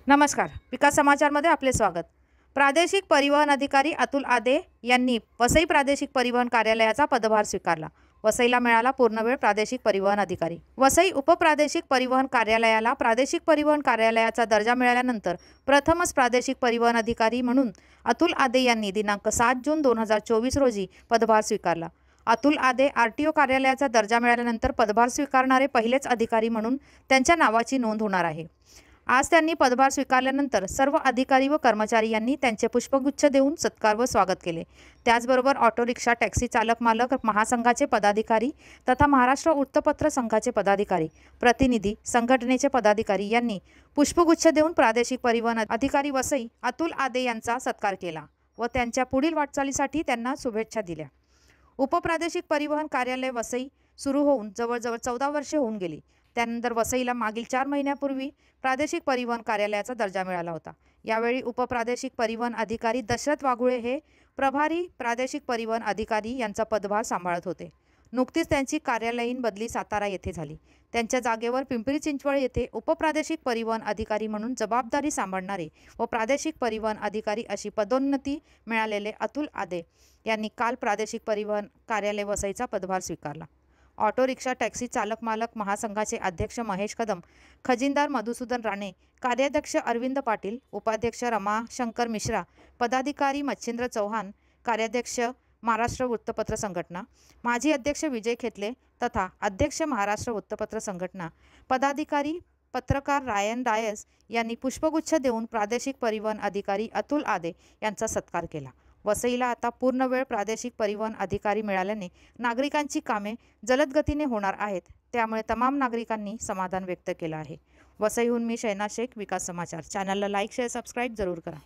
नमस्कार. विकास समाचारमध्ये आपले स्वागत. प्रादेशिक परिवहन अधिकारी अतुल आदे यांनी वसई प्रादेशिक परिवहन कार्यालयाचा पदभार स्वीकारला. वसईला मिळाला पूर्णवेळ प्रादेशिक परिवहन अधिकारी. वसई उपप्रादेशिक परिवहन कार्यालयाला प्रादेशिक परिवहन कार्यालयाचा दर्जा मिळाल्यानंतर प्रथमच प्रादेशिक परिवहन अधिकारी म्हणून अतुल आदे यांनी दिनांक 7 जून 2024 रोजी पदभार स्वीकारला. अतुल आदे आरटीओ कार्यालयाचा दर्जा मिळाल्यानंतर पदभार स्वीकारणारे पहिलेच अधिकारी म्हणून त्यांच्या नावाची नोंद होणार आहे. आज त्यांनी पदभार स्वीकारल्यानंतर सर्व अधिकारी व कर्मचारी यांनी त्यांचे पुष्पगुच्छ देऊन सत्कार व स्वागत केले. त्याचबरोबर ऑटो रिक्षा, टॅक्सी चालक मालक महासंघाचे पदाधिकारी तथा महाराष्ट्र वृत्तपत्र संघाचे पदाधिकारी, प्रतिनिधी, संघटनेचे पदाधिकारी यांनी पुष्पगुच्छ देऊन प्रादेशिक परिवहन अधिकारी वसई अतुल आदे यांचा सत्कार केला व त्यांच्या पुढील वाटचालीसाठी त्यांना शुभेच्छा दिल्या. उपप्रादेशिक परिवहन कार्यालय वसई सुरू होऊन जवळजवळ 14 वर्षे होऊन गेली. त्यानंतर वसईला मागील 4 महिन्यापूर्वी प्रादेशिक परिवहन कार्यालयाचा दर्जा मिळाला होता. यावेळी उपप्रादेशिक परिवहन अधिकारी दशरथ वाघुळे हे प्रभारी प्रादेशिक परिवहन अधिकारी यांचा पदभार सांभाळत होते. नुकतीच त्यांची कार्यालयीन बदली सातारा येथे झाली. त्यांच्या जागेवर पिंपरी चिंचवड येथे उपप्रादेशिक परिवहन अधिकारी म्हणून जबाबदारी सांभाळणारे व प्रादेशिक परिवहन अधिकारी अशी पदोन्नती मिळालेले अतुल आदे यांनी काल प्रादेशिक परिवहन कार्यालय वसईचा पदभार स्वीकारला. ऑटो रिक्षा, टॅक्सी चालक मालक महासंघाचे अध्यक्ष महेश कदम, खजिनदार मधुसूदन राणे, कार्याध्यक्ष अरविंद पाटील, उपाध्यक्ष रमाशंकर मिश्रा, पदाधिकारी मच्छिंद्र चौहान, कार्याध्यक्ष महाराष्ट्र वृत्तपत्र संघटना, माजी अध्यक्ष विजय खेतले तथा अध्यक्ष महाराष्ट्र वृत्तपत्र संघटना, पदाधिकारी पत्रकार रायन डायस यांनी पुष्पगुच्छ देऊन प्रादेशिक परिवहन अधिकारी अतुल आदे यांचा सत्कार केला. वसईला आता पूर्णवेळ प्रादेशिक परिवहन अधिकारी मिळाल्याने नागरिकांची कामे जलद गतीने होणार आहेत. त्यामुळे तमाम नागरिकांनी समाधान व्यक्त केलं आहे. वसईहून मी शैना शेख, विकास समाचार. चॅनलला लाईक, शेअर, सबस्क्राईब जरूर करा.